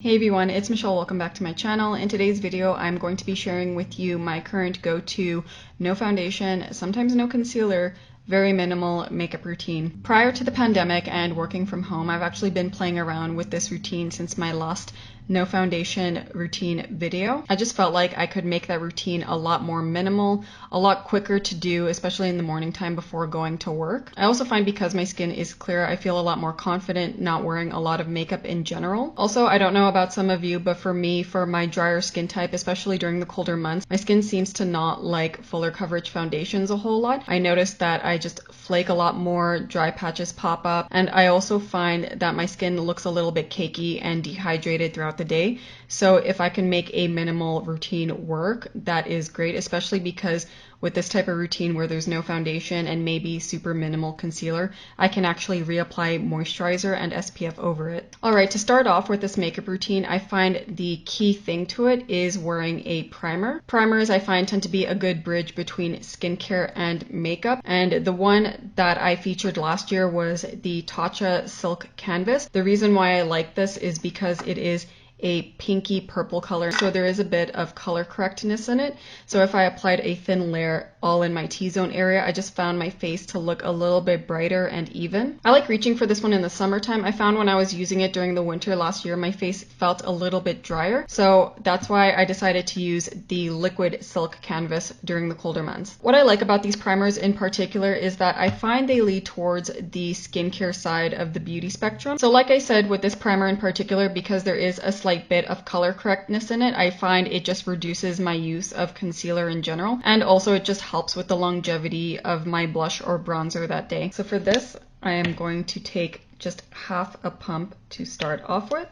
Hey everyone, it's Michelle. Welcome back to my channel. In today's video, I'm going to be sharing with you my current go-to no foundation, sometimes no concealer, very minimal makeup routine. Prior to the pandemic and working from home, I've actually been playing around with this routine since my last no foundation routine video. I just felt like I could make that routine a lot more minimal, a lot quicker to do, especially in the morning time before going to work. I also find because my skin is clear, I feel a lot more confident not wearing a lot of makeup in general. Also, I don't know about some of you, but for me, for my drier skin type, especially during the colder months, my skin seems to not like fuller coverage foundations a whole lot. I noticed that I just flake a lot more, dry patches pop up, and I also find that my skin looks a little bit cakey and dehydrated throughout the day. So if I can make a minimal routine work, that is great, especially because with this type of routine where there's no foundation and maybe super minimal concealer, I can actually reapply moisturizer and SPF over it. Alright, to start off with this makeup routine, I find the key thing to it is wearing a primer. Primers I find tend to be a good bridge between skincare and makeup, and the one that I featured last year was the Tatcha Silk Canvas. The reason why I like this is because it is a pinky purple color, so there is a bit of color correctness in it. So if I applied a thin layer all in my T-zone area, I just found my face to look a little bit brighter and even. I like reaching for this one in the summertime. I found when I was using it during the winter last year, my face felt a little bit drier, so that's why I decided to use the liquid silk canvas during the colder months. What I like about these primers in particular is that I find they lead towards the skincare side of the beauty spectrum. So like I said, with this primer in particular, because there is a slight bit of color correctness in it, I find it just reduces my use of concealer in general, and also it just helps with the longevity of my blush or bronzer that day. So for this, I am going to take just half a pump to start off with,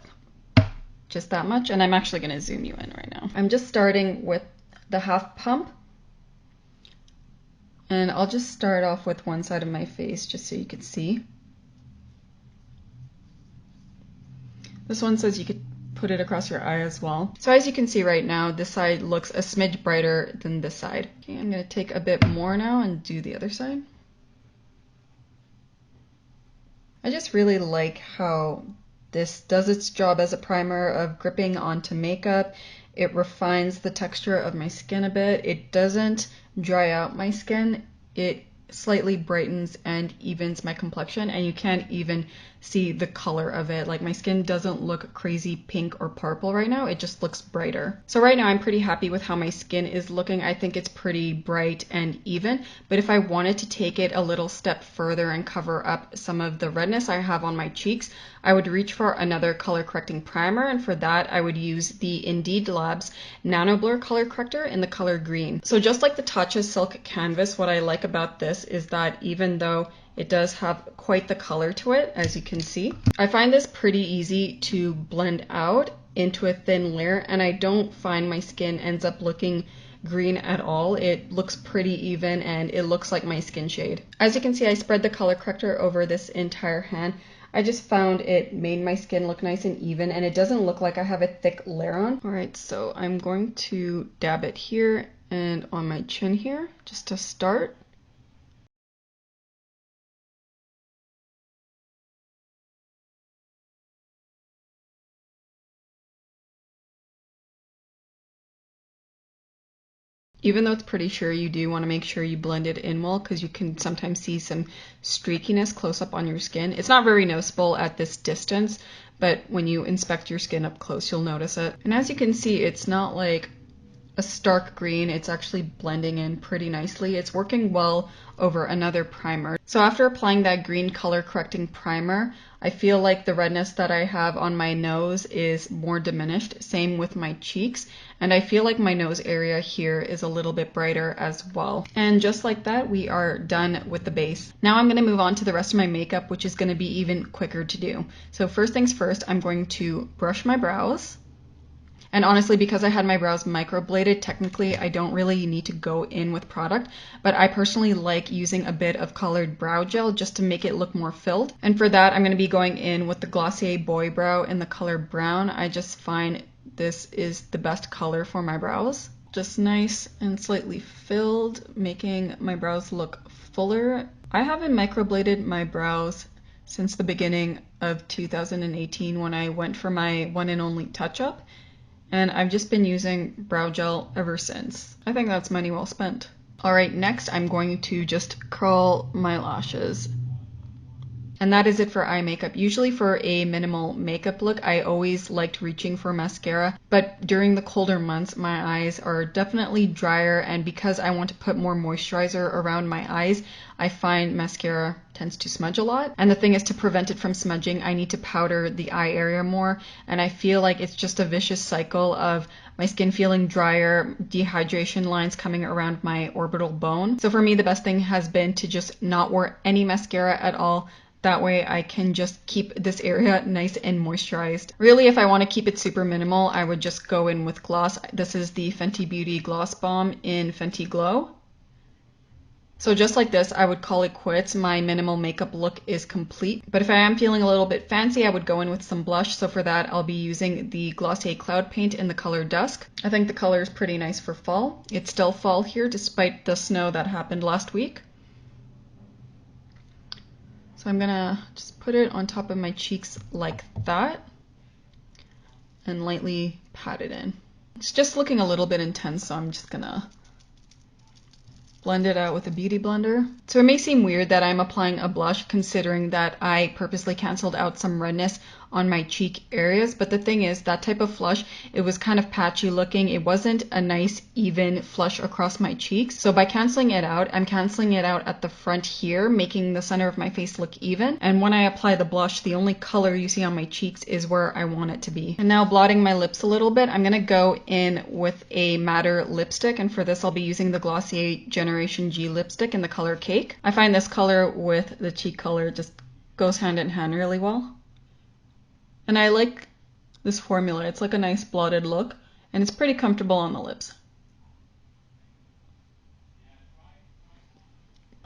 just that much, and I'm actually going to zoom you in right now. I'm just starting with the half pump, and I'll just start off with one side of my face just so you can see. This one says you could put it across your eye as well. So as you can see right now, this side looks a smidge brighter than this side. Okay, I'm going to take a bit more now and do the other side. I just really like how this does its job as a primer of gripping onto makeup. It refines the texture of my skin a bit. It doesn't dry out my skin. It slightly brightens and evens my complexion, and you can't even see the color of it. Like, my skin doesn't look crazy pink or purple right now, it just looks brighter. So right now I'm pretty happy with how my skin is looking. I think it's pretty bright and even, but if I wanted to take it a little step further and cover up some of the redness I have on my cheeks, I would reach for another color correcting primer, and for that I would use the Indeed Labs Nano Blur color corrector in the color green. So just like the Tatcha Silk Canvas, what I like about this is that even though it does have quite the color to it, as you can see, I find this pretty easy to blend out into a thin layer, and I don't find my skin ends up looking green at all. It looks pretty even and it looks like my skin shade. As you can see, I spread the color corrector over this entire hand. I just found it made my skin look nice and even, and it doesn't look like I have a thick layer on. Alright, so I'm going to dab it here and on my chin here, just to start. Even though it's pretty sheer, you do want to make sure you blend it in well, because you can sometimes see some streakiness close up on your skin. It's not very noticeable at this distance, but when you inspect your skin up close, you'll notice it. And as you can see, it's not like a stark green, it's actually blending in pretty nicely. It's working well over another primer. So after applying that green color correcting primer, I feel like the redness that I have on my nose is more diminished, same with my cheeks, and I feel like my nose area here is a little bit brighter as well. And just like that, we are done with the base. Now I'm going to move on to the rest of my makeup, which is going to be even quicker to do. So first things first, I'm going to brush my brows. And honestly, because I had my brows microbladed, technically I don't really need to go in with product, but I personally like using a bit of colored brow gel just to make it look more filled. And for that, I'm going to be going in with the Glossier Boy Brow in the color brown. I just find this is the best color for my brows. Just nice and slightly filled, making my brows look fuller. I haven't microbladed my brows since the beginning of 2018 when I went for my one and only touch-up, and I've just been using brow gel ever since. I think that's money well spent. Alright, next I'm going to just curl my lashes. And that is it for eye makeup. Usually for a minimal makeup look, I always liked reaching for mascara, but during the colder months, my eyes are definitely drier, and because I want to put more moisturizer around my eyes, I find mascara tends to smudge a lot. And the thing is, to prevent it from smudging, I need to powder the eye area more, and I feel like it's just a vicious cycle of my skin feeling drier, dehydration lines coming around my orbital bone. So for me, the best thing has been to just not wear any mascara at all. That way I can just keep this area nice and moisturized. Really, if I want to keep it super minimal, I would just go in with gloss. This is the Fenty Beauty Gloss Bomb in Fenty Glow. So just like this, I would call it quits. My minimal makeup look is complete. But if I am feeling a little bit fancy, I would go in with some blush. So for that, I'll be using the Glossier Cloud Paint in the color Dusk. I think the color is pretty nice for fall. It's still fall here despite the snow that happened last week. So I'm gonna just put it on top of my cheeks like that and lightly pat it in. It's just looking a little bit intense, so I'm just gonna blend it out with a beauty blender. So it may seem weird that I'm applying a blush considering that I purposely canceled out some redness on my cheek areas, but the thing is, that type of flush, it was kind of patchy looking. It wasn't a nice even flush across my cheeks. So by canceling it out, I'm canceling it out at the front here, making the center of my face look even. And when I apply the blush, the only color you see on my cheeks is where I want it to be. And now blotting my lips a little bit, I'm gonna go in with a matter lipstick, and for this I'll be using the Glossier Generation G lipstick in the color Cake. I find this color with the cheek color just goes hand in hand really well. And I like this formula. It's like a nice blotted look, and it's pretty comfortable on the lips.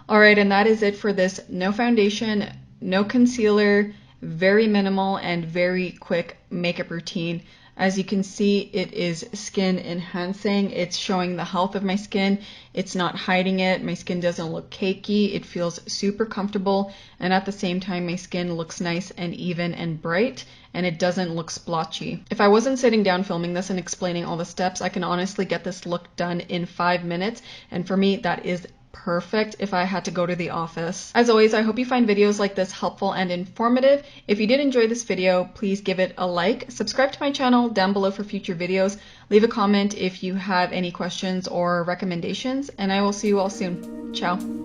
Alright, and that is it for this no foundation, no concealer, very minimal and very quick makeup routine. As you can see, it is skin enhancing. It's showing the health of my skin. It's not hiding it. My skin doesn't look cakey. It feels super comfortable. And at the same time, my skin looks nice and even and bright, and it doesn't look splotchy. If I wasn't sitting down filming this and explaining all the steps, I can honestly get this look done in 5 minutes. And for me, that is perfect if I had to go to the office. As always, I hope you find videos like this helpful and informative. If you did enjoy this video, please give it a like, subscribe to my channel down below for future videos, leave a comment if you have any questions or recommendations, and I will see you all soon. Ciao.